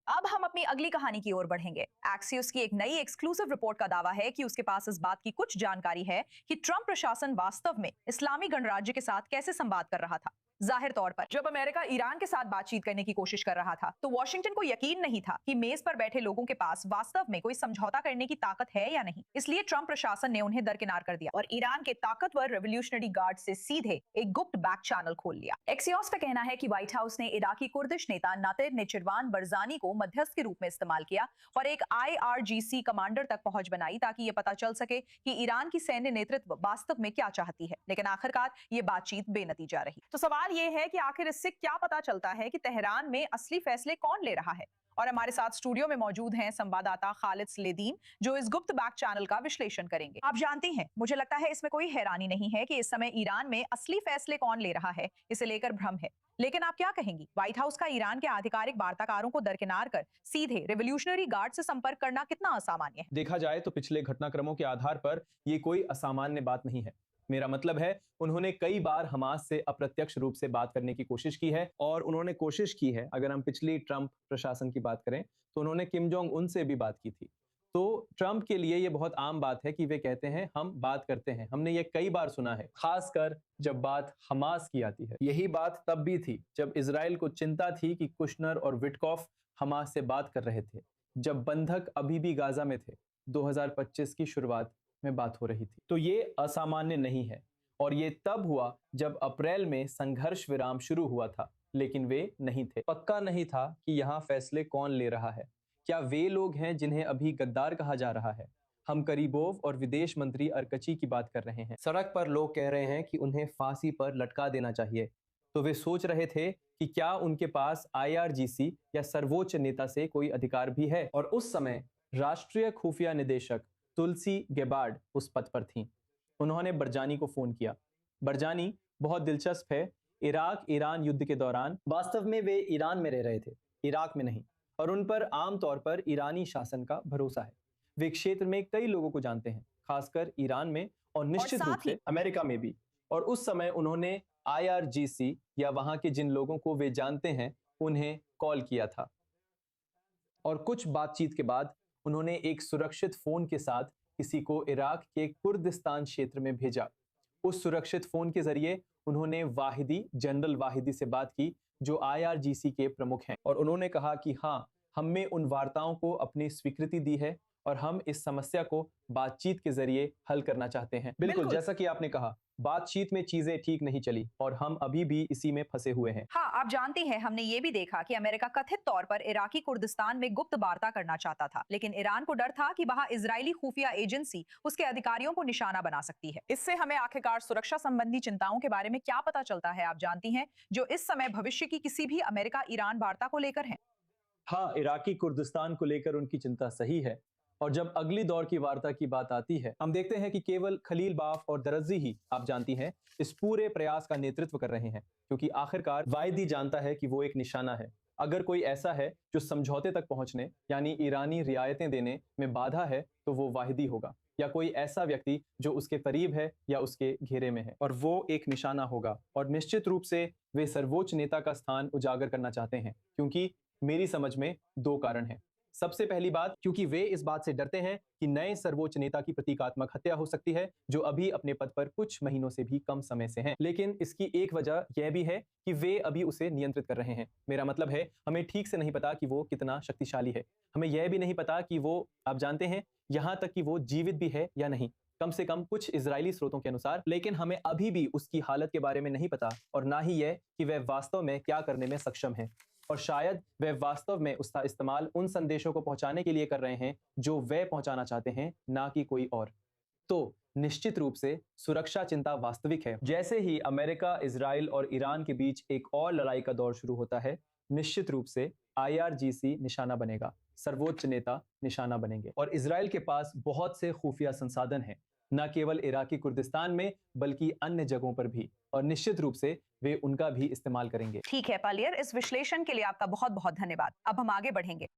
अब हम अपनी अगली कहानी की ओर बढ़ेंगे। एक्सियोस की एक नई एक्सक्लूसिव रिपोर्ट का दावा है कि उसके पास इस बात की कुछ जानकारी है कि ट्रंप प्रशासन वास्तव में इस्लामी गणराज्य के साथ कैसे संवाद कर रहा था। जाहिर तौर पर जब अमेरिका ईरान के साथ बातचीत करने की कोशिश कर रहा था तो वॉशिंगटन को यकीन नहीं था कि मेज पर बैठे लोगों के पास वास्तव में कोई समझौता करने की ताकत है या नहीं। इसलिए ट्रंप प्रशासन ने उन्हें दरकिनार कर दिया और ईरान के ताकतवर रेवोल्यूशनरी गार्ड से सीधे एक गुप्त बैक चैनल खोल लिया। एक्सियोस का कहना है कि व्हाइट हाउस ने इराकी कुर्दिश नेता नातिर नेचिरवान बरजानी को मध्यस्थ के रूप में इस्तेमाल किया और एक IRGC कमांडर तक पहुंच बनाई ताकि ये पता चल सके कि ईरान की सैन्य नेतृत्व वास्तव में क्या चाहती है। लेकिन आखिरकार ये बातचीत बेनतीजा रही। तो सवाल ये है कि आखिर इससे क्या पता चलता है कि तेहरान में असली फैसले कौन ले रहा है। और हमारे साथ स्टूडियो में मौजूद हैं संवाददाता खालिद स्लेदीन, जो इस गुप्त बैक चैनल का विश्लेषण करेंगे। आप जानती हैं, मुझे लगता है इसमें कोई हैरानी नहीं है कि इस समय ईरान में असली फैसले कौन ले रहा है, इसे लेकर भ्रम है। लेकिन आप क्या कहेंगी, व्हाइट हाउस का ईरान के आधिकारिक वार्ताकारों को दरकिनार कर सीधे रिवोल्यूशनरी गार्ड से संपर्क करना कितना असामान्य है? देखा जाए तो पिछले घटनाक्रमों के आधार पर ये कोई असामान्य बात नहीं है। मेरा मतलब है, उन्होंने कई बार हमास से अप्रत्यक्ष रूप से बात करने की कोशिश की है और उन्होंने कोशिश की है, अगर हम पिछली ट्रंप प्रशासन की बात करें तो उन्होंने किम जोंग उन से भी बात की थी। तो ट्रंप के लिए ये बहुत आम बात है कि वे कहते हैं हम बात करते हैं। हमने ये कई बार सुना है, खासकर जब बात हमास की आती है। यही बात तब भी थी जब इजराइल को चिंता थी कि कुशनर और विटकॉफ हमास से बात कर रहे थे, जब बंधक अभी भी गाजा में थे। 2025 की शुरुआत में बात हो रही थी। तो ये असामान्य नहीं है और ये तब हुआ जब अप्रैल में संघर्ष विराम शुरू हुआ था, लेकिन वे नहीं थे। पक्का नहीं था कि यहाँ फैसले कौन ले रहा है। क्या वे लोग हैं जिन्हें अभी गद्दार कहा जा रहा है? हम करीबोव और विदेश मंत्री अरकची की बात कर रहे हैं। सड़क पर लोग कह रहे हैं कि उन्हें फांसी पर लटका देना चाहिए। तो वे सोच रहे थे कि क्या उनके पास IRGC या सर्वोच्च नेता से कोई अधिकार भी है। और उस समय राष्ट्रीय खुफिया निदेशक तुलसी गेबार्ड उस पद पर थीं। उन्होंने बरजानी को फोन किया। बरजानी बहुत दिलचस्प है, इराक ईरान युद्ध के दौरान वास्तव में वे ईरान में रह रहे थे, इराक में नहीं, और उन पर आमतौर पर ईरानी शासन का भरोसा है। वे क्षेत्र में कई लोगों को जानते हैं, खासकर ईरान में और निश्चित रूप से अमेरिका में भी। और उस समय उन्होंने IRGC या वहां के जिन लोगों को वे जानते हैं उन्हें कॉल किया था और कुछ बातचीत के बाद उन्होंने एक सुरक्षित फोन के साथ किसी को इराक के कुर्दिस्तान क्षेत्र में भेजा। उस सुरक्षित फोन के जरिए उन्होंने वाहिदी, जनरल वाहिदी से बात की जो IRGC के प्रमुख हैं, और उन्होंने कहा कि हाँ, हमने उन वार्ताओं को अपनी स्वीकृति दी है और हम इस समस्या को बातचीत के जरिए हल करना चाहते हैं। बिल्कुल जैसा कि आपने कहा, बातचीत में चीजें ठीक नहीं चली और हम अभी भी इसी में फंसे हुए हैं। हाँ, आप जानती हैं, हमने ये भी देखा कि अमेरिका कथित तौर पर इराकी कुर्दिस्तान में गुप्त वार्ता करना चाहता था, लेकिन ईरान को डर था कि वहां इजरायली खुफिया एजेंसी उसके अधिकारियों को निशाना बना सकती है। इससे हमें आखिरकार सुरक्षा संबंधी चिंताओं के बारे में क्या पता चलता है, आप जानती हैं, जो इस समय भविष्य की किसी भी अमेरिका ईरान वार्ता को लेकर है? हाँ, इराकी कुर्दिस्तान को लेकर उनकी चिंता सही है। और जब अगली दौर की वार्ता की बात आती है, हम देखते हैं कि केवल खलील बाफ और दरजी ही, आप जानती हैं, इस पूरे प्रयास का नेतृत्व कर रहे हैं, क्योंकि आखिरकार वाहिदी जानता है कि वो एक निशाना है। अगर कोई ऐसा है जो समझौते तक पहुंचने यानी ईरानी रियायतें देने में बाधा है, तो वो वाहिदी होगा, या कोई ऐसा व्यक्ति जो उसके करीब है या उसके घेरे में है, और वो एक निशाना होगा। और निश्चित रूप से वे सर्वोच्च नेता का स्थान उजागर करना चाहते हैं, क्योंकि मेरी समझ में दो कारण हैं। सबसे पहली बात, क्योंकि वे इस बात से डरते हैं कि नए सर्वोच्च नेता की प्रतीकात्मक हत्या हो सकती है, जो अभी अपने पद पर कुछ महीनों से भी कम समय से हैं। लेकिन इसकी एक वजह यह भी है कि वे अभी उसे नियंत्रित कर रहे हैं। मेरा मतलब है, हमें ठीक से नहीं पता कि वो कितना शक्तिशाली है। हमें यह भी नहीं पता कि वो, आप जानते हैं, यहाँ तक कि वो जीवित भी है या नहीं, कम से कम कुछ इजरायली स्रोतों के अनुसार। लेकिन हमें अभी भी उसकी हालत के बारे में नहीं पता, और ना ही यह कि वह वास्तव में क्या करने में सक्षम है। और शायद वे वास्तव में उसका इस्तेमाल उन संदेशों को पहुंचाने के लिए कर रहे हैं जो वे पहुंचाना चाहते हैं, ना कि कोई और। तो निश्चित रूप से सुरक्षा चिंता वास्तविक है। जैसे ही अमेरिका, इजराइल और ईरान के बीच एक और लड़ाई का दौर शुरू होता है, निश्चित रूप से IRGC निशाना बनेगा, सर्वोच्च नेता निशाना बनेंगे। और इजराइल के पास बहुत से खुफिया संसाधन हैं, न केवल इराकी कुर्दिस्तान में बल्कि अन्य जगहों पर भी, और निश्चित रूप से वे उनका भी इस्तेमाल करेंगे। ठीक है पालियर, इस विश्लेषण के लिए आपका बहुत बहुत धन्यवाद। अब हम आगे बढ़ेंगे।